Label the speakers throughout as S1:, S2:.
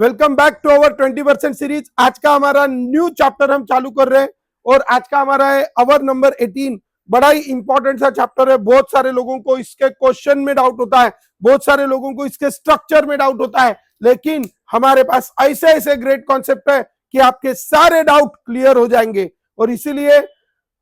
S1: Welcome back to our 20% series. आज का हमारा न्यू चैप्टर हम चालू कर रहे हैं और आज का हमारा है अवर नंबर 18। बड़ा ही इंपॉर्टेंट सा चैप्टर है। बहुत सारे लोगों को इसके क्वेश्चन में डाउट होता है, बहुत सारे लोगों को इसके स्ट्रक्चर में डाउट होता है, लेकिन हमारे पास ऐसे ऐसे ग्रेट कॉन्सेप्ट है कि आपके सारे डाउट क्लियर हो जाएंगे। और इसीलिए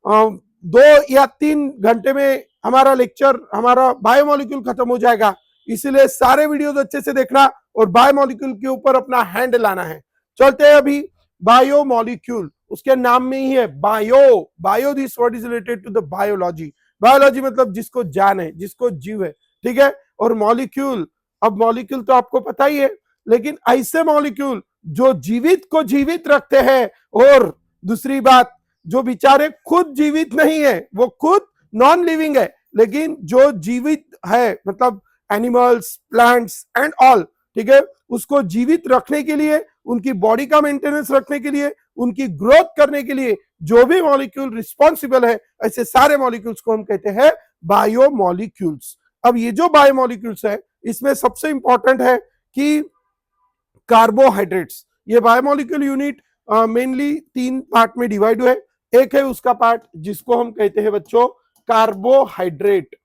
S1: 2 या 3 घंटे में हमारा लेक्चर, हमारा बायोमोलिक्यूल खत्म हो जाएगा। इसीलिए सारे वीडियोस अच्छे से देखना और बायोमोलिक्यूल के ऊपर अपना हैंड लाना है। चलते हैं अभी बायोमोलिक्यूल, उसके नाम में ही है bio. Bio this word is related to the biology. Biology मतलब जिसको जान है, जिसको जीव है, ठीक है। और मॉलिक्यूल, अब मॉलिक्यूल तो आपको पता ही है, लेकिन ऐसे मॉलिक्यूल जो जीवित को जीवित रखते हैं, और दूसरी बात जो बेचारे खुद जीवित नहीं है, वो खुद नॉन लिविंग है, लेकिन जो जीवित है मतलब एनिमल्स, प्लांट्स एंड ऑल, ठीक है, उसको जीवित रखने के लिए, उनकी बॉडी का मेंटेनेंस रखने के लिए, उनकी ग्रोथ करने के लिए जो भी मॉलिक्यूल रिस्पॉन्सिबल है, ऐसे सारे मॉलिक्यूल्स को हम कहते हैं बायोमॉलिक्यूल्स। अब ये जो बायोमॉलिक्यूल्स है, इसमें सबसे इंपॉर्टेंट है कि कार्बोहाइड्रेट्स। ये बायोमॉलिक्यूल यूनिट मेनली 3 पार्ट में डिवाइड हुए। एक है उसका पार्ट जिसको हम कहते हैं बच्चों कार्बोहाइड्रेट,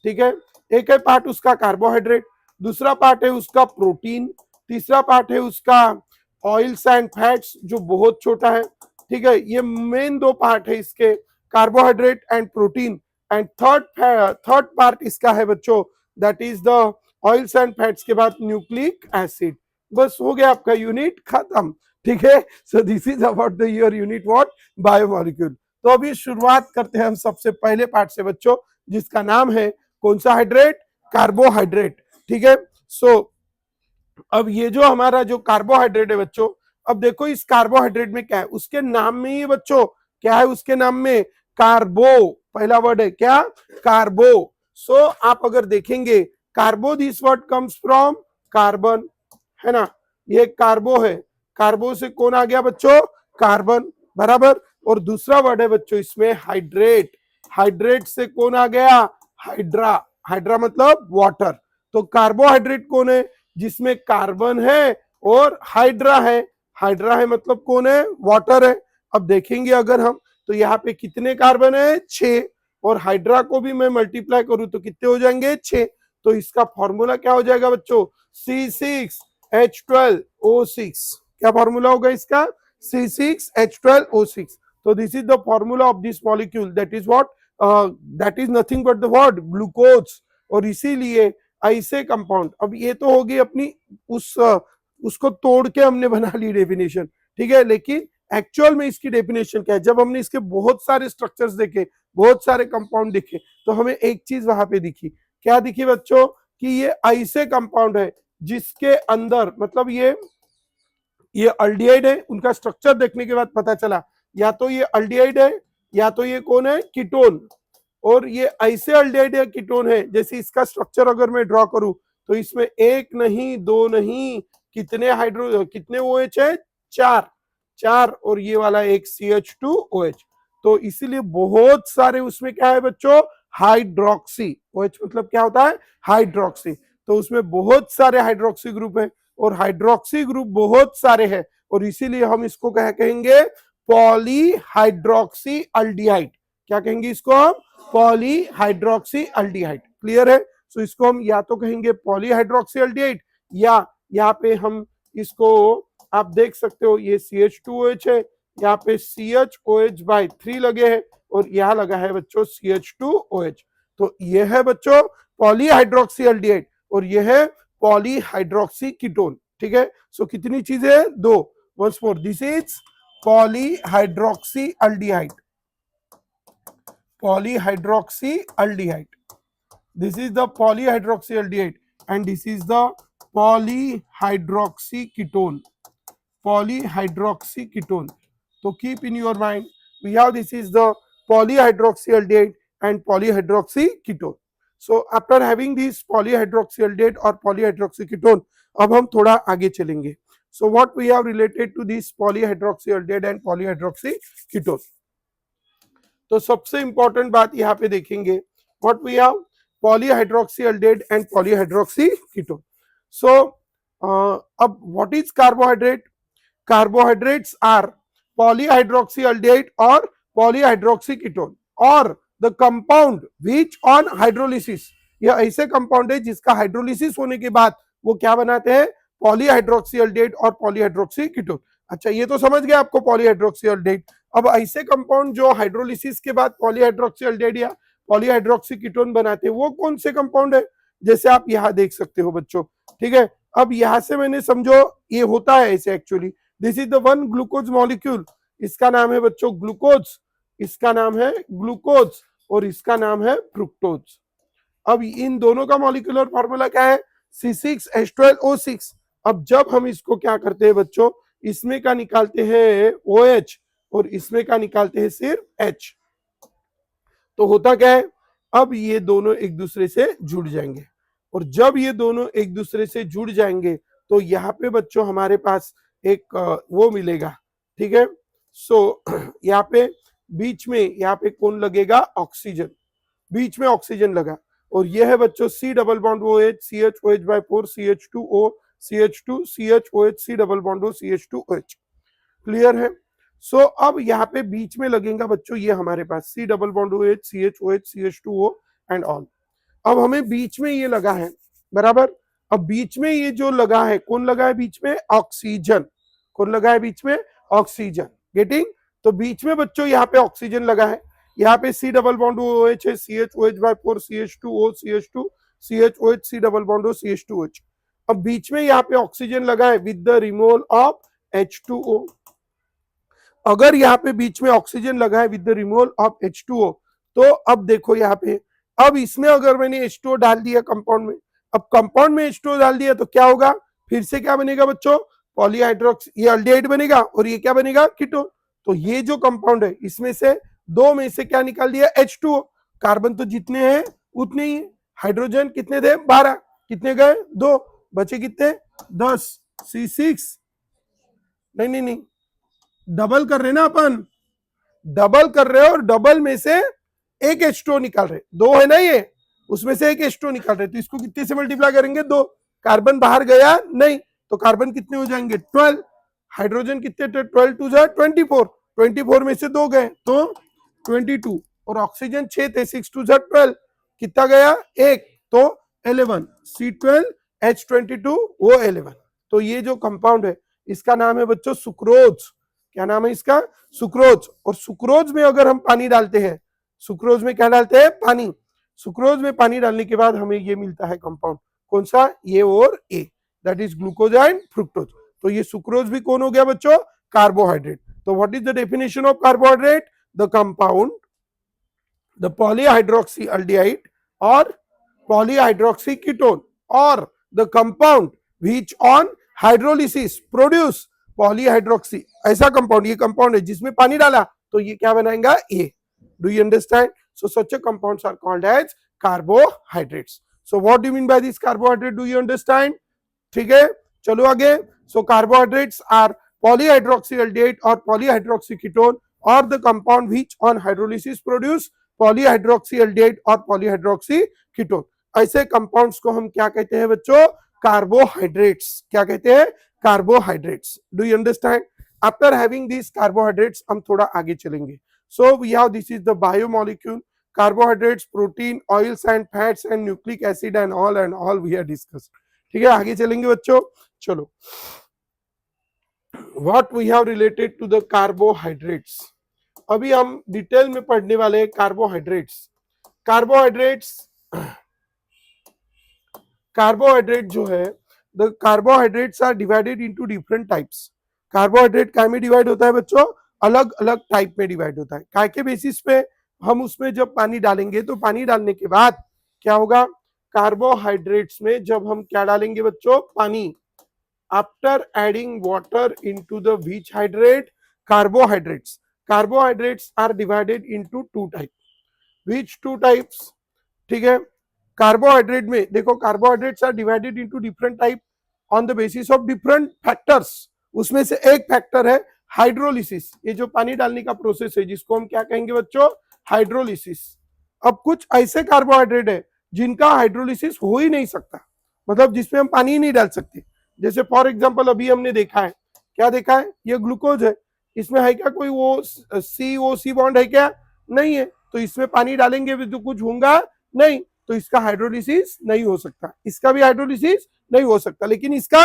S1: ठीक है। एक है पार्ट उसका कार्बोहाइड्रेट, दूसरा पार्ट है उसका प्रोटीन, तीसरा पार्ट है उसका ऑयल्स एंड फैट्स जो बहुत छोटा है, ठीक है। ये मेन 2 पार्ट है इसके, carbohydrate and protein. And third part इसका है बच्चों, that is the oils and fats के बाद न्यूक्लिक एसिड। बस हो गया आपका यूनिट खत्म, ठीक है। So this is about the your unit what, biomolecule. तो अभी शुरुआत करते हैं हम सबसे पहले पार्ट से बच्चों, जिसका नाम है कौन सा हाइड्रेट, कार्बोहाइड्रेट, ठीक है। सो अब ये जो हमारा जो कार्बोहाइड्रेट है बच्चों, अब देखो इस कार्बोहाइड्रेट में क्या है, उसके नाम में ही बच्चों क्या है, उसके नाम में कार्बो, पहला वर्ड है क्या, कार्बो। सो आप अगर देखेंगे carbo, this word comes from carbon, है ना, ये कार्बो है। कार्बो से कौन आ गया बच्चों, कार्बन, बराबर। और दूसरा वर्ड है बच्चों इसमें हाइड्रेट, हाइड्रेट से कौन आ गया, हाइड्रा, हाइड्रा मतलब वाटर। तो कार्बोहाइड्रेट कौन है, जिसमें कार्बन है और हाइड्रा है। हाइड्रा है मतलब कौन है, वाटर है। अब देखेंगे अगर हम, तो यहाँ पे कितने कार्बन है, 6, और हाइड्रा को भी मैं मल्टीप्लाई करूं तो कितने हो जाएंगे, 6। तो इसका फॉर्मूला क्या हो जाएगा बच्चों, C6H12O6। क्या फॉर्मूला होगा इसका, C6H12O6। तो this is the formula of this molecule, that is what, that is nothing but the word glucose. और इसीलिए ऐसे कंपाउंड, अब ये तो होगी अपनी उसको तोड़ के हमने बना ली डेफिनेशन, ठीक है, लेकिन एक्चुअल में इसकी डेफिनेशन क्या है, जब हमने इसके बहुत सारे स्ट्रक्चर्स देखे, बहुत सारे कंपाउंड देखे, तो हमें एक चीज वहां पे दिखी, क्या दिखी बच्चों, कि ये ऐसे कंपाउंड है जिसके अंदर, मतलब ये अल्डिहाइड है। उनका स्ट्रक्चर देखने के बाद पता चला या तो ये अल्डिहाइड है या तो ये कौन है, कीटोन। और ये ऐसे अल्डिहाइड या कीटोन है, जैसे इसका स्ट्रक्चर अगर मैं ड्रॉ करूं तो इसमें 1 नहीं 2 नहीं, कितने OH है, 4, और ये वाला एक CH2OH। तो इसीलिए बहुत सारे उसमें क्या है बच्चों, हाइड्रोक्सी, OH मतलब क्या होता है, हाइड्रोक्सी। तो उसमें बहुत सारे हाइड्रोक्सी ग्रुप है, और हाइड्रोक्सी ग्रुप बहुत सारे हैं, और इसीलिए हम इसको क्या कहेंगे, पॉलीहाइड्रोक्सी अल्डिहाइड। क्या कहेंगे इसको हम, पॉलीहाइड्रोक्सी अल्डिहाइड। क्लियर है। सो इसको हम या तो कहेंगे पॉलीहाइड्रोक्सी अल्डिहाइड, या यहाँ पे हम इसको, आप देख सकते हो ये CH2OH है, यहाँ पे CHOH/3 लगे हैं, और यहाँ लगा है बच्चों CH2OH। तो ये है बच्चों पॉलीहाइड्रोक्सी अल्डिहाइड, और ये है पॉलीहाइड्रोक्सी कीटोन, ठीक है। सो कितनी चीजें, 2। Once more, this is polyhydroxy aldehyde, polyhydroxyaldehyde. This is the polyhydroxyaldehyde and this is the polyhydroxyketone. Polyhydroxyketone. So keep in your mind, we have this is the polyhydroxyaldehyde and polyhydroxyketone. So after having this polyhydroxyaldehyde or polyhydroxyketone, अब हम थोड़ा आगे चलेंगे. So what we have related to this polyhydroxyaldehyde and polyhydroxyketone. तो सबसे important बात यहाँ पे देखेंगे, व्हाट वी हैव, पॉलीहाइड्रोक्सीअल्डेहाइड एंड पॉलीहाइड्रोक्सीकीटोन। सो अब what is carbohydrate? Carbohydrates are polyhydroxyaldehyde or polyhydroxyketone or the compound which on hydrolysis, यह ऐसे कंपाउंड है जिसका हाइड्रोलिसिस होने के बाद वो क्या बनाते हैं? पॉलीहाइड्रोक्सीएल्डेहाइड और पॉलीहाइड्रोक्सीकीटोन। अच्छा, ये तो समझ गया आपको पॉलीहाइड्रोक्सीएल्डेहाइड। अब ऐसे कंपाउंड जो हाइड्रोलिसिस के बाद पॉलीहाइड्रोक्सीएल्डेहाइड या पॉलीहाइड्रोक्सीकीटोन बनाते हैं वो कौन से कंपाउंड है? जैसे आप यहां देख सकते हो बच्चों, ठीक है। अब यहां से मैंने समझो ये होता है ऐसे actually, this is the one glucose molecule, इसका नाम है बच्चों ग्लूकोज, इसका नाम है ग्लूकोज और इसका नाम है फ्रुक्टोज। अब इन दोनों का मॉलिक्यूलर फॉर्मूला क्या है? C6H12O6। अब जब हम इसको क्या करते हैं बच्चों, इसमें का निकालते हैं OH और इसमें का निकालते हैं सिर्फ H, तो होता क्या है? अब ये दोनों एक दूसरे से जुड़ जाएंगे और जब ये दोनों एक दूसरे से जुड़ जाएंगे तो यहाँ पे बच्चों हमारे पास एक वो मिलेगा, ठीक है। सो यहाँ पे बीच में यहाँ पे कौन लगेगा? ऑक्सीजन, बीच में ऑक्सीजन लगा और यह है बच्चों C double bond OH CHOH/4 CH2O CH2 CHOH C double bond O CH2OH। Clear है? सो अब यहाँ पे बीच में लगेगा बच्चों ये हमारे पास C double bond OH CHOH CH2O and all. अब हमें बीच में ये लगा है, बराबर। अब बीच में ये जो लगा है, कौन लगा है बीच में? ऑक्सीजन। कौन लगा है बीच में? ऑक्सीजन। गेटिंग? तो बीच में बच्चों यहाँ पे ऑक्सीजन लगा है, यहाँ पे C डबल बॉन्ड OH है CHOH/4 CH2O CH2 CHOH C double bond O CH2OH। अब बीच में यहाँ पे ऑक्सीजन लगा है with the removal of H2O। अगर यहाँ पे बीच में ऑक्सीजन लगा है with the removal of H2O, तो अब देखो यहाँ पे, अब इसमें अगर मैंने H2O डाल दिया कंपाउंड में, अब कंपाउंड में H2O डाल दिया तो क्या होगा? फिर से क्या बनेगा बच्चों? पॉलीहाइड्रोक्स, ये अल्डिहाइड बनेगा और ये क्या बनेगा? कीटोन। तो ये जो कंपाउंड है इसमें से दो में से क्या निकाल दिया? H2O। कार्बन तो जितने हैं उतने ही, हाइड्रोजन कितने थे? 12, कितने गए? 2, बचे कितने? 10। C6, नहीं नहीं नहीं, डबल कर रहे ना अपन, डबल कर रहे और डबल में से एक H2O निकाल रहे, 2 है ना ये, उसमें से एक H2O निकाल रहे, तो इसको कितने से मल्टीप्लाई करेंगे? 2। कार्बन बाहर गया नहीं, तो कार्बन कितने हो जाएंगे? 12। हाइड्रोजन कितने थे? 12 टू 24, 24 में से 2 गए तो 22 और ऑक्सीजन 6 थे, 6 टू 12, कितना गया? 1, तो 11। C12H22 वो 11। तो ये जो कंपाउंड है इसका नाम है बच्चों सुक्रोज। क्या नाम है इसका? सुक्रोज। और सुक्रोज में अगर हम पानी डालते हैं, सुक्रोज में क्या डालते हैं? पानी। सुक्रोज में पानी डालने के बाद हमें ये मिलता है कंपाउंड, कौन सा? ये और A, that is glucose and fructose. तो ये सुक्रोज भी कौन हो गया बच्चों? कार्बोहाइड्रेट। तो what is the definition of carbohydrate? The compound, the polyhydroxyaldehyde और पॉलीहाइड्रोक्सीकीटोन और the compound which on hydrolysis produce polyhydroxy, ऐसा कंपाउंड, ये कंपाउंड है जिसमें पानी डाला तो ये क्या बनाएगा? ए। Do you understand? So such compounds are called as carbohydrates. So what do you mean by this carbohydrate? Do you understand? ठीक है, चलो आगे। सो कार्बोहाइड्रेट्स आर पॉलीहाइड्रोक्सीएल्डिहाइड और पॉलीहाइड्रोक्सीकीटोन और the compound which on hydrolysis produce polyhydroxyaldehyde और polyhydroxyketone. ऐसे compounds को हम क्या कहते हैं बच्चों? कार्बोहाइड्रेट्स। क्या कहते हैं? Carbohydrates. Do you understand? After having this carbohydrates हम थोड़ा आगे चलेंगे। So we have, this is the biomolecule, carbohydrates, protein, oils and fats and nucleic acid and all we have discussed. ठीक है, आगे चलेंगे बच्चों। चलो, what we have related to the carbohydrates, अभी हम डिटेल में पढ़ने वाले हैं कार्बोहाइड्रेट्स। कार्बोहाइड्रेट जो है, the carbohydrates are divided into different types. Carbohydrate काय में डिवाइड होता है बच्चों? अलग अलग टाइप में डिवाइड होता है। काय के बेसिस पे? हम उसमें जब पानी डालेंगे तो पानी डालने के बाद क्या होगा? कार्बोहाइड्रेट्स में जब हम क्या डालेंगे बच्चों? पानी। After adding water into the which hydrate? Carbohydrates. Carbohydrates are divided into 2 type. Which 2 types? ठीक है, कार्बोहाइड्रेट में देखो, carbohydrates are divided into different type on the basis of different factors. उसमें से एक फैक्टर है हाइड्रोलिसिस, ये जो पानी डालने का प्रोसेस है जिसको हम क्या कहेंगे बच्चों? हाइड्रोलिसिस। अब कुछ ऐसे कार्बोहाइड्रेट है जिनका हाइड्रोलिसिस हो ही नहीं सकता, मतलब जिसमें हम पानी ही नहीं डाल सकते, जैसे फॉर एग्जांपल अभी हमने देखा है, क्या देखा है, ये ग्लूकोज है, इसमें है क्या कोई वो COC बॉन्ड है क्या, नहीं है, तो इसमें पानी डालेंगे भी तो कुछ होगा नहीं, तो इसका हाइड्रोलिसिस नहीं हो सकता, इसका भी हाइड्रोलिसिस नहीं हो सकता, लेकिन इसका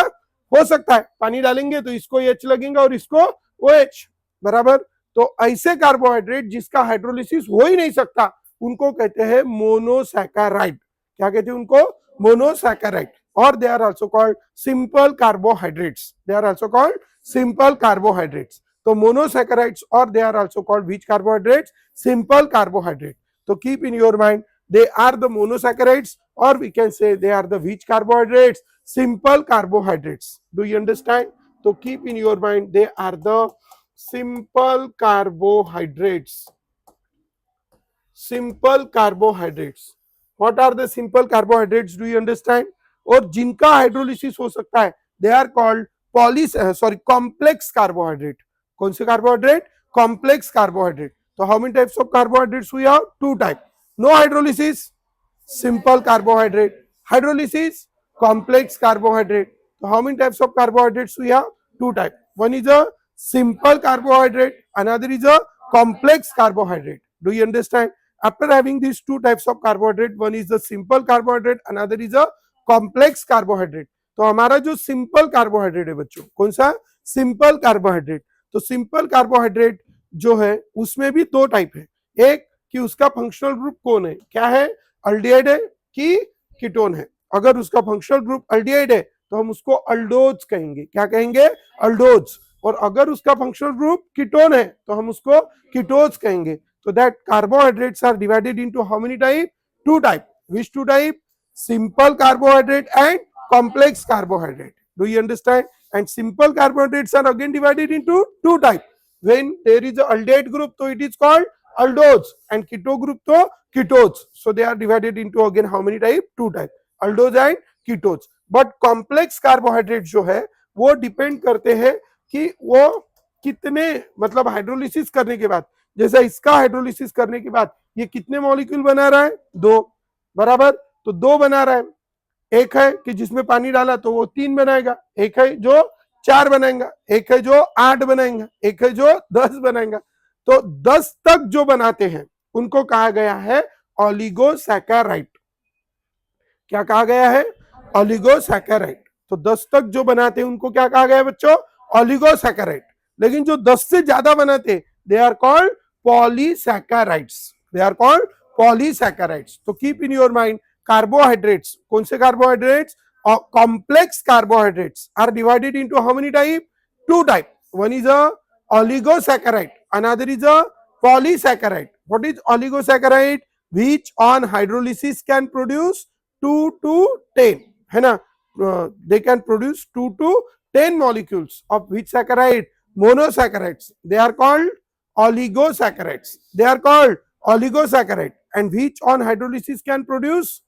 S1: हो सकता है, पानी डालेंगे तो इसको H लगेगा और इसको OH, बराबर। तो ऐसे कार्बोहाइड्रेट जिसका हाइड्रोलिसिस हो ही नहीं सकता उनको कहते हैं मोनोसैकेराइड। क्या कहते हैं उनको, मोनोसैकेराइड। और they are also called simple carbohydrates, they are also called simple carbohydrates. तो मोनोसैकेराइड्स और they are also called which carbohydrates, simple carbohydrate. तो keep in your mind they are the monosaccharides, or we can say they are the which carbohydrates, simple carbohydrates. Do you understand? So keep in your mind they are the simple carbohydrates, simple carbohydrates. What are the simple carbohydrates? Do you understand? और जिनका hydrolysis हो सकता है they are called complex carbohydrate. कौन से carbohydrate, complex carbohydrate. तो how many types of carbohydrates we have? Two type. No hydrolysis, simple carbohydrate. Hydrolysis, complex carbohydrate. So how many types of carbohydrates we have? Two type. One is a simple carbohydrate, another is a complex carbohydrate. Do you understand? After having these two types of carbohydrate, one is the simple carbohydrate, another is a complex carbohydrate. तो हमारा जो simple carbohydrate है बच्चों, कौन सा, simple carbohydrate. तो simple carbohydrate जो है उसमें भी दो टाइप है, एक कि उसका फंक्शनल ग्रुप कौन है, क्या है, अल्डिहाइड है कि कीटोन है। अगर उसका फंक्शनल ग्रुप अल्डिहाइड है तो हम उसको अल्डोज कहेंगे, क्या कहेंगे, अल्डोज। और अगर उसका फंक्शनल ग्रुप कीटोन है तो हम उसको कीटोज कहेंगे। तो that carbohydrates are divided into how many type, two type. Which two type, simple carbohydrate and complex carbohydrate. Do you understand? And simple carbohydrates are again divided into two type. When there is a aldehyde group, so it is called aldose, and keto group to ketones. So they are divided into again how many type, two type, aldose and ketones. But complex carbohydrates जो है वो depend करते हैं कि वो कितने, मतलब hydrolysis करने के बाद, जैसे इसका हाइड्रोलिसिस करने के बाद ये कितने मॉलिक्यूल बना रहा है, दो, बराबर। तो दो बना रहा है, एक है कि जिसमें पानी डाला तो वो 3 बनाएगा, एक है जो 4 बनाएगा, एक है जो 8 बनाएगा, एक है जो 10 बनाएगा। तो 10 तक जो बनाते हैं उनको कहा गया है ओलिगोसैकेराइड। क्या कहा गया है, ओलिगोसैकेराइड। तो 10 तक जो बनाते हैं उनको क्या कहा गया है बच्चों, ओलिगोसैकेराइड। लेकिन जो 10 से ज्यादा बनाते they are called polysaccharides, they are called polysaccharides. तो keep in your mind carbohydrates, कौन से carbohydrates, complex carbohydrates are divided into how many type, two type. One is a oligosaccharide, another is a polysaccharide. What is oligosaccharide, which on hydrolysis can produce 2 to 10, है ना, they can produce 2 to 10 molecules of which saccharide, monosaccharides. They are called oligosaccharides, they are called oligosaccharide. And which on hydrolysis can produce,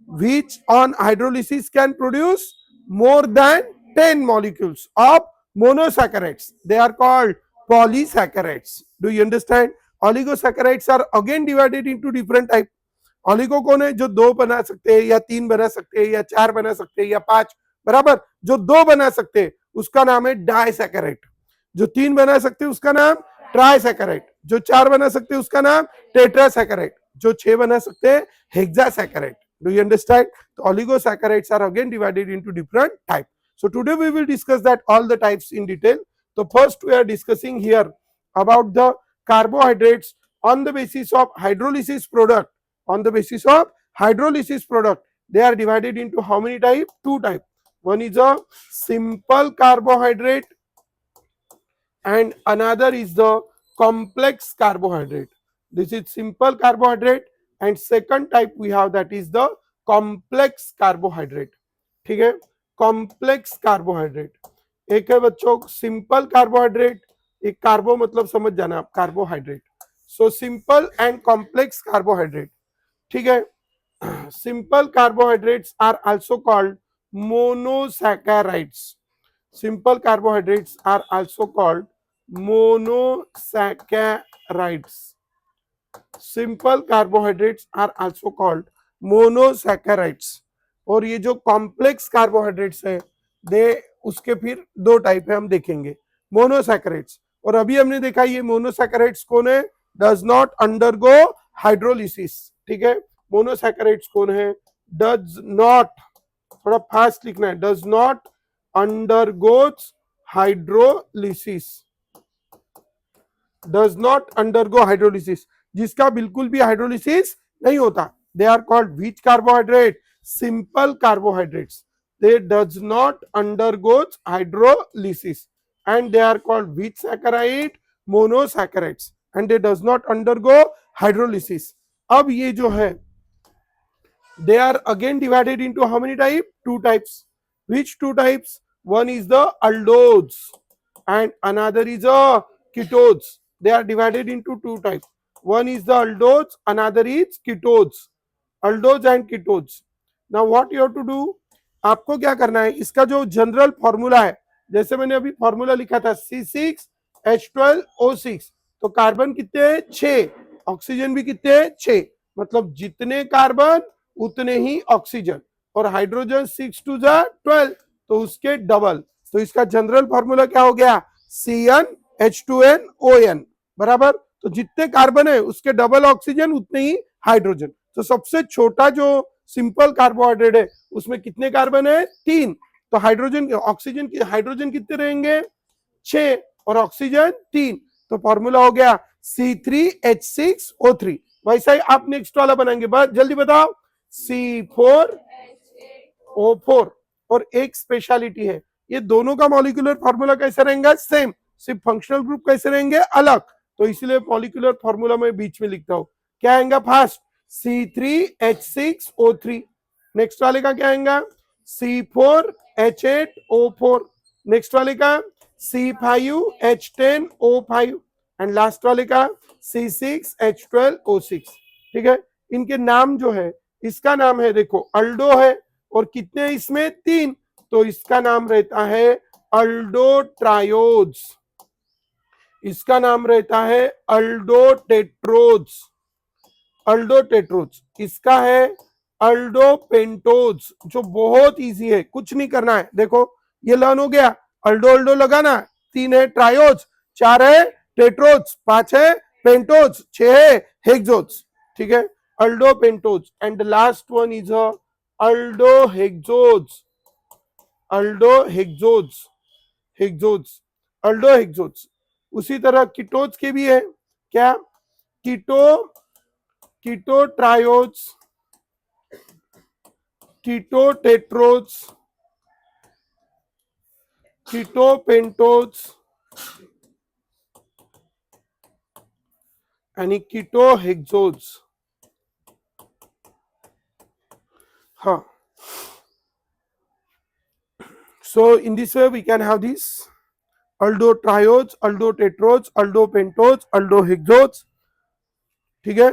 S1: which on hydrolysis can produce more than 10 molecules of monosaccharides, they are called polysaccharides. Do you understand? Oligosaccharides are again divided into different type. Oligo कौन है, जो 2 बना सकते हैं या 3 बना सकते हैं या 4 बना सकते हैं या 5, बराबर। जो 2 बना सकते हैं उसका नाम है डाइसैकेराइड, जो 3 बना सकते हैं उसका नाम ट्राइसैकेराइड, जो 4 बना सकते हैं उसका नाम टेट्रासैकेराइड, जो 6 बना सकते हैं हेक्सासैकेराइड। Do you understand? The oligosaccharides are again divided into different types. So today we will discuss that all the types in detail. So first we are discussing here about the carbohydrates on the basis of hydrolysis product. On the basis of hydrolysis product, they are divided into how many type? Two type. One is a simple carbohydrate and another is the complex carbohydrate. This is simple carbohydrate and second type we have, that is the complex carbohydrate. ठीक है, complex carbohydrate. एक है बच्चों simple carbohydrate, एक कार्बो मतलब समझ जाना आप, carbohydrate. So simple and complex carbohydrate, ठीक है। Simple carbohydrates are also called monosaccharides, simple carbohydrates are also called monosaccharides. Simple carbohydrates are also called monosaccharides. और ये जो कॉम्प्लेक्स कार्बोहाइड्रेट्स है दे उसके फिर दो टाइप है हम देखेंगे, मोनोसैकेराइड्स। और अभी हमने देखा ये मोनोसैकेराइड्स कौन है, डज नॉट अंडरगो हाइड्रोलिसिस। ठीक है, मोनोसैकेराइड्स कौन है, डज नॉट, थोड़ा फास्ट लिखना है, does not undergoes hydrolysis, does not undergo hydrolysis, जिसका बिल्कुल भी हाइड्रोलिसिस नहीं होता। They are called which carbohydrate, simple carbohydrates, they does not undergoes hydrolysis and they are called which saccharide, monosaccharides, and they does not undergo hydrolysis. अब ये जो है they are again divided into how many type, two types. Which two types, one is the aldodes and another is a ketones. They are divided into two types, one is the aldodes, another is ketones, aldodes and ketones. Now what you have to do, आपको क्या करना है, इसका जो general formula है, जैसे मैंने अभी फॉर्मूला लिखा था C6H12O6, तो कार्बन कितने हैं 6, ऑक्सीजन भी कितने हैं 6, मतलब जितने कार्बन उतने ही ऑक्सीजन, और हाइड्रोजन 6 टू 12, तो उसके डबल। तो इसका जनरल फॉर्मूला क्या हो गया, CnH2nOn बराबर, तो जितने कार्बन है उसके डबल ऑक्सीजन उतने ही हाइड्रोजन। तो सबसे छोटा जो सिंपल कार्बोहाइड्रेट है उसमें कितने कार्बन है 3, तो हाइड्रोजन ऑक्सीजन की हाइड्रोजन कितने रहेंगे 6 और ऑक्सीजन 3, तो फॉर्मूला हो गया C3H6O3। वैसा ही आप नेक्स्ट वाला बनाएंगे, जल्दी बताओ, C4O4। और एक स्पेशलिटी है, ये दोनों का मॉलिक्यूलर फॉर्मूला कैसे रहेगा सेम, सिर्फ फंक्शनल ग्रुप कैसे रहेंगे अलग, तो इसलिए मॉलिक्यूलर फॉर्मूला मैं बीच में लिखता हूं। क्या आएगा फर्स्ट C3H6O3, नेक्स्ट वाले का क्या आएगा C4H8O4, नेक्स्ट वाले का C5H10O5 एंड लास्ट वाले का C6H12O6। ठीक है, इनके नाम जो है, इसका नाम है देखो अल्डो है, और कितने इसमें 3, तो इसका नाम रहता है अल्डोट्रायोज, इसका नाम रहता है अल्डोटेट्रोज, अल्डोटेट्रोज, इसका है अल्डोपेंटोज, जो बहुत इजी है, कुछ नहीं करना है। देखो ये लर्न हो गया, अल्डो अल्डो लगाना, 3 है ट्रायोज, 4 है टेट्रोज, 5 है पेंटोज, 6 है हेक्सोज। ठीक है, aldopentose and the last one is aldohexose, aldohexose, hexose, aldohexose. उसी तरह कीटोज के भी है, क्या keto, keto triose, keto tetrose, keto pentose and ketohexones. Huh. So in this way we can have these aldotriones, aldotetrones, aldopentones, aldohexones. ठीक है,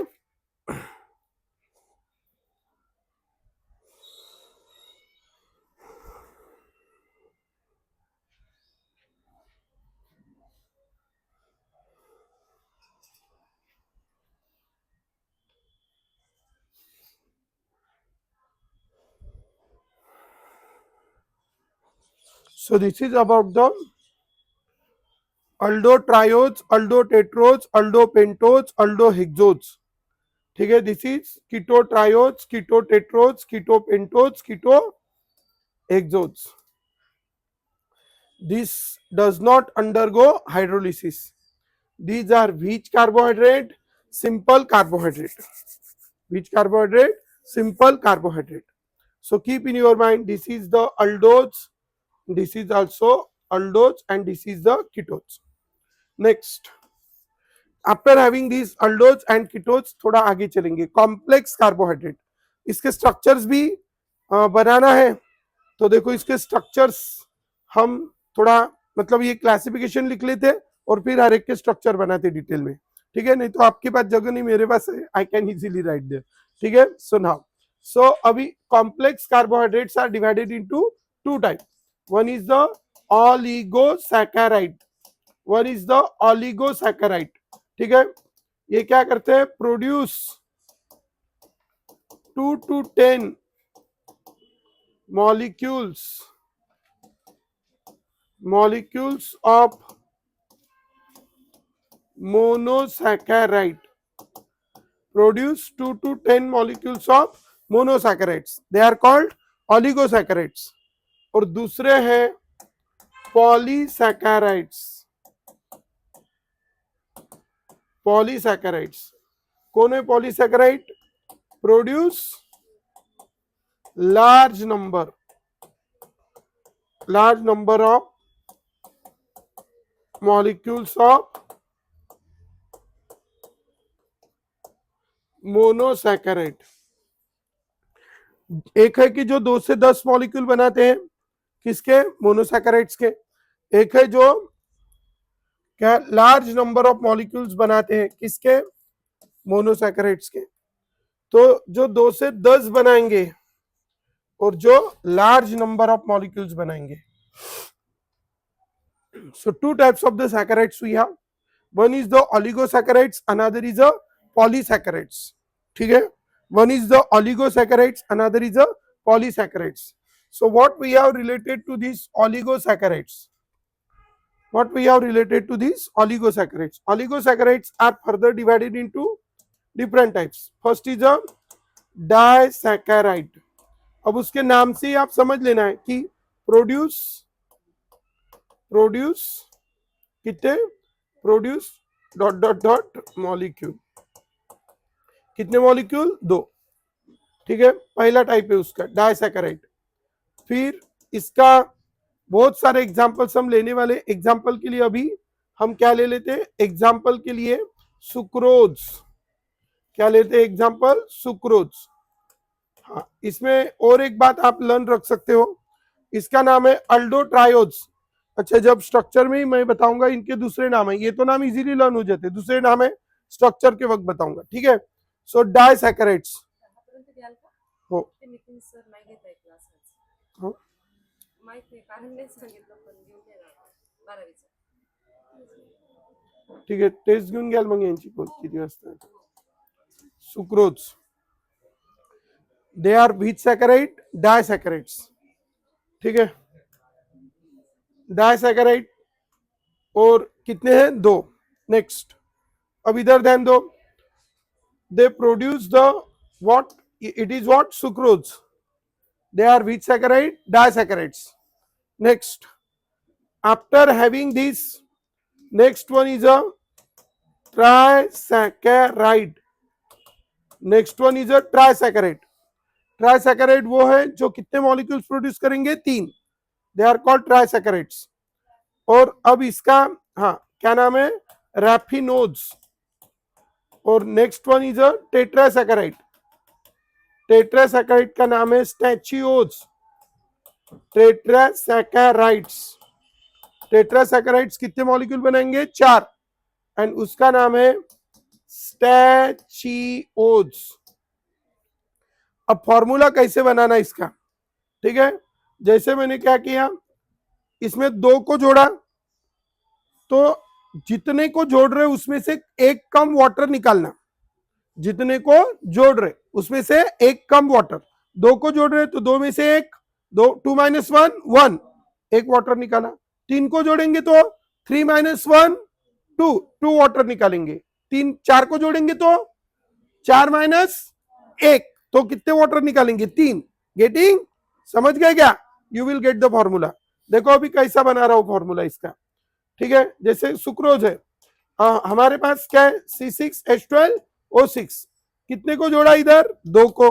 S1: so this is about the aldotriones, aldotetrones, aldopentones, aldohexones. ठीक है, this is ketotriose, ketotetrose, ketopentose, ketohexose. This does not undergo hydrolysis. These are which carbohydrate, simple carbohydrate, which carbohydrate, simple carbohydrate. So keep in your mind, this is the aldodes, this is also aldodes, and this is the ketones. Next, after having this aldose and ketose, थोड़ा आगे चलेंगे, complex carbohydrate, इसके structures भी बनाना है। तो देखो इसके structures हम थोड़ा, मतलब ये क्लासिफिकेशन लिख लेते और फिर हर एक के स्ट्रक्चर बनाते डिटेल में। ठीक है, नहीं तो आपके पास जगह नहीं, मेरे पास है, I can easily write there. ठीक है, सो नाउ, सो अभी complex carbohydrates are divided into two type, one is the oligosaccharide, one is the oligosaccharide. ठीक है, ये क्या करते हैं, produce 2 to 10 molecules molecules of monosaccharide produce 2 to 10 molecules of monosaccharides, they are called oligosaccharides. और दूसरे हैं पॉलीसैकेराइड्स. पॉलीसैकेराइड्स कौन है? Polysaccharide produce large number of molecules of monosaccharide. एक है कि जो 2 से 10 मॉलिक्यूल बनाते हैं किसके? मोनोसैकेराइड्स के. एक है जो क्या लार्ज नंबर ऑफ मॉलिक्यूल्स बनाते हैं किसके? मोनोसैकेराइड्स के. तो जो 2 से 10 बनाएंगे और जो लार्ज नंबर ऑफ मॉलिक्यूल्स बनाएंगे. So 2 types of the saccharides we have. One is the oligosaccharides, another is a polysaccharides. ठीक है? One is the oligosaccharides, another is a polysaccharides. So what we have related to these oligosaccharides? What we have related to these oligosaccharides? Oligosaccharides are further divided into different types. First is a disaccharide. अब उसके नाम से ही आप समझ लेना है कि produce कितने? Produce dot dot dot molecule. कितने मॉलिक्यूल? 2. ठीक है, पहला टाइप है उसका डाइसैकेराइड. फिर इसका बहुत सारे एग्जांपल्स हम लेने वाले. एग्जांपल के लिए अभी हम क्या ले लेते हैं? एग्जांपल के लिए सुक्रोज. क्या लेते हैं एग्जांपल? सुक्रोज. हाँ, इसमें और एक बात आप लर्न रख सकते हो, इसका नाम है अल्डोट्रायोज. अच्छा, जब स्ट्रक्चर में ही मैं बताऊंगा इनके दूसरे नाम है. ये तो नाम इजीली लर्न हो जाते हैं, दूसरे नाम है स्ट्रक्चर के वक्त बताऊंगा. ठीक है. सो डाइसैकेराइड्स हो. ठीक आहे, टेस्ट घेऊन घ्याल मग यांची किती वाजता. Sucrose, they are which saccharide? Disaccharides. ठीक है, डाइसैकेराइड. और कितने हैं? 2. नेक्स्ट, अब इधर ध्यान दो. They produce the what? It is what? Sucrose. They are which saccharide? Disaccharides. Next, after having this, next one is a trisaccharide. Next one is a trisaccharide. Trisaccharide वो है जो कितने मॉलिक्यूल्स प्रोड्यूस करेंगे? 3. They are called trisaccharides. और अब इसका हाँ क्या नाम है? रैफिनोज. और next one is a tetrasaccharide. Tetrasaccharide का नाम है स्टैचियोज. टेट्रासैकेराइड्स. टेट्रासैकेराइड्स कितने मॉलिक्यूल बनाएंगे? 4. एंड उसका नाम है स्टैचियोज. अब फॉर्मूला कैसे बनाना इसका? ठीक है, जैसे मैंने क्या किया, इसमें 2 को जोड़ा, तो जितने को जोड़ रहे उसमें से एक कम वाटर निकालना. जितने को जोड़ रहे उसमें से एक कम वाटर. 2 को जोड़ रहे तो 2 में से एक, 2 माइनस 1 1, एक वाटर निकाला. 3 को जोड़ेंगे तो 3 माइनस 1 2 वाटर निकालेंगे. 4 को जोड़ेंगे तो 4 माइनस 1, तो कितने वाटर निकालेंगे? 3. गेटिंग? समझ गए क्या? You will get the formula. देखो अभी कैसा बना रहा हूं फॉर्मूला इसका. ठीक है, जैसे सुक्रोज है, हमारे पास क्या है? C6H12O6. कितने को जोड़ा इधर? 2 को,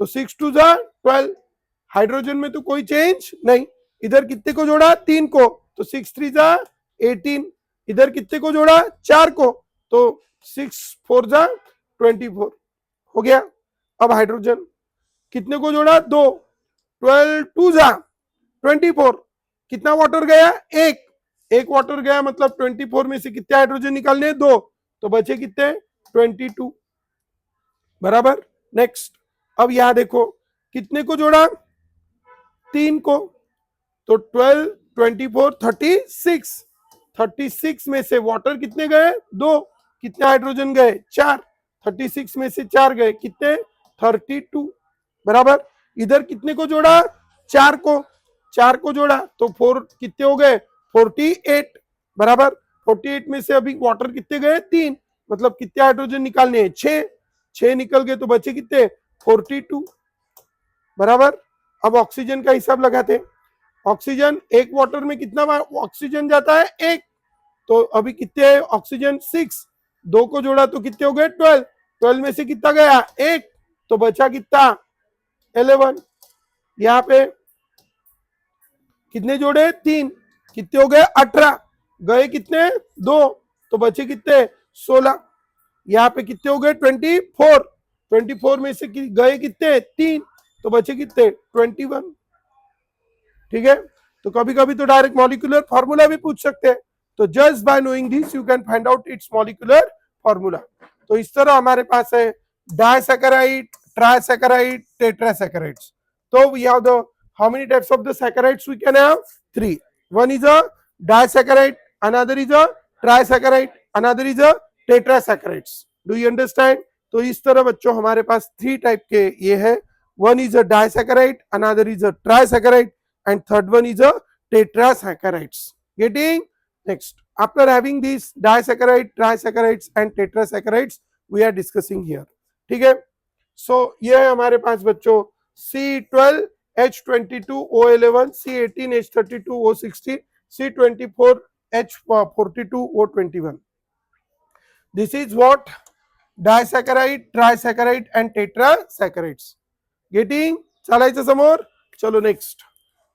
S1: तो 6 2 12. हाइड्रोजन में तो कोई चेंज नहीं. इधर कितने को जोड़ा? 3 को, तो 6 3 18. इधर कितने को जोड़ा? 4 को, तो 6 4 24. हो गया. अब हाइड्रोजन कितने को जोड़ा? 2. 12 2 24. कितना वाटर गया? एक वाटर गया, मतलब 24 में से कितने हाइड्रोजन निकालने? 2, तो बचे कितने? 22. बराबर. नेक्स्ट, अब यहां देखो कितने को जोड़ा? 3 को, तो 12 24 36. 36 में से वाटर कितने गए? 2. कितने हाइड्रोजन गए? 4. 36 में से 4 गए, कितने? 32. बराबर. इधर कितने को जोड़ा? 4 को जोड़ा, तो 4 कितने हो गए? 48 बराबर। 48 में से अभी वाटर कितने गए 3, मतलब कितने हाइड्रोजन निकालने हैं 6, 6 निकल गए तो बचे कितने 42 बराबर। अब ऑक्सीजन का हिसाब लगाते हैं। ऑक्सीजन एक वाटर में कितना ऑक्सीजन जाता है 1, तो अभी कितने है ऑक्सीजन 6, 2 को जोड़ा तो कितने हो गए 12, 12 में से कितना गया 1, तो बचा कितना 11। यहाँ पे कितने जोड़े 3, कितने हो गए 18, गए कितने 2, तो बचे कितने 16। यहाँ पे कितने हो गए 24, 24 में से गए कितने 3, तो बचे कितने 21। ठीक है, तो कभी कभी तो डायरेक्ट मॉलिक्यूलर फॉर्मूला भी पूछ सकते हैं, तो just by knowing this you can find out it's molecular formula. तो इस तरह हमारे पास है डाइसैकेराइड, ट्राइसैकेराइड, टेट्रासैकेराइड्स। तो we have the how many types of the saccharides we can have 3, one is a disaccharide, another is a trisaccharide, another is a tetrasaccharides. Do you understand? तो इस तरह बच्चों हमारे पास 3 टाइप के ये है, one is a disaccharide, another is a trisaccharide and third one is a tetrasaccharides. Getting? Next, after having these disaccharide, trisaccharides and tetrasaccharides we are discussing here. ठीक है, so ये है हमारे पास बच्चों C12 H22O11, C18 H32O60, C24 H42O21. This is what disaccharide, trisaccharide and tetrasaccharides. Getting? चालायचं समोर. चलो next.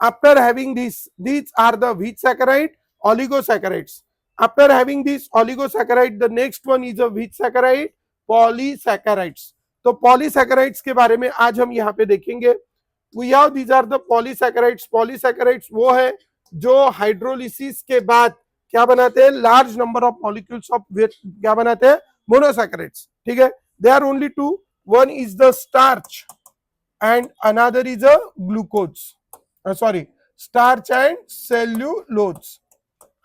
S1: After having these are the which saccharide? Oligosaccharides. After having this oligosaccharide, the next one is a which saccharide? Polysaccharides. तो polysaccharides के बारे में आज हम यहाँ पे देखेंगे। We have these are the polysaccharides. Polysaccharides वो है जो हाइड्रोलिसिस के बाद क्या बनाते हैं, large number of molecules of क्या बनाते हैं, मोनोसैकेराइड्स। ठीक है, they are only two, one is the starch and another is a glucose, sorry starch and cellulose.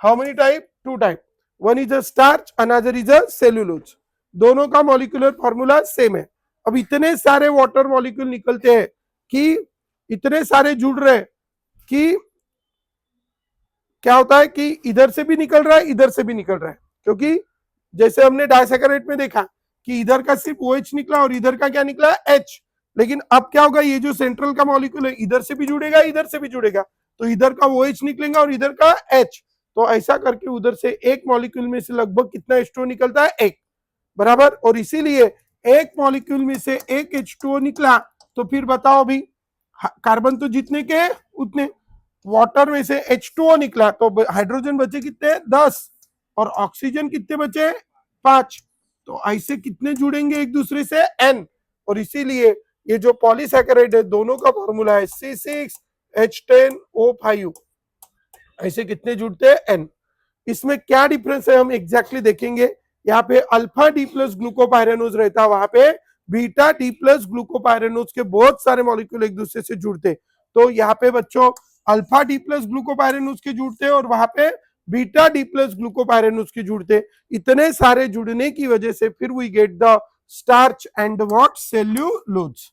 S1: How many type, 2 type, one is a starch, another is a cellulose. दोनों का molecular formula same है। अब इतने सारे water molecule निकलते हैं कि इतने सारे जुड़ रहे कि क्या होता है कि इधर से भी निकल रहा है, इधर से भी निकल रहा है, क्योंकि जैसे हमने डाइसैकेराइड में देखा कि इधर का सिर्फ OH निकला और इधर का क्या निकला H, लेकिन अब क्या होगा, ये जो सेंट्रल का मॉलिक्यूल है इधर से भी जुड़ेगा, इधर से भी जुड़ेगा, तो इधर का OH निकलेगा और इधर का H, तो ऐसा करके उधर से एक मॉलिक्यूल में से लगभग कितना H2O निकलता है, 1 बराबर। और इसीलिए एक मॉलिक्यूल में से एक H2O निकला, तो फिर बताओ अभी कार्बन तो जितने के उतने, वाटर में से H2O निकला तो हाइड्रोजन बचे कितने 10 और ऑक्सीजन कितने बचे 5, तो ऐसे कितने जुड़ेंगे एक दूसरे से N, और इसीलिए ये जो पॉलीसैकेराइड है दोनों का फॉर्मूला है C6H10O5, ऐसे कितने जुड़ते हैं N। इसमें क्या डिफरेंस है हम एग्जैक्टली देखेंगे। यहाँ पे अल्फा डी प्लस ग्लूकोपायरेनोज रहता है, वहां पे बीटा डी प्लस ग्लूकोपायरेनोज के बहुत सारे मॉलिक्यूल एक दूसरे से जुड़ते, तो यहाँ पे बच्चों अल्फा डी प्लस ग्लूकोपायरेनोज के जुड़ते और वहां पे बीटा डी प्लस ग्लूकोपायरेनोज के जुड़ते। इतने सारे जुड़ने की वजह से फिर we get the starch and what cellulose.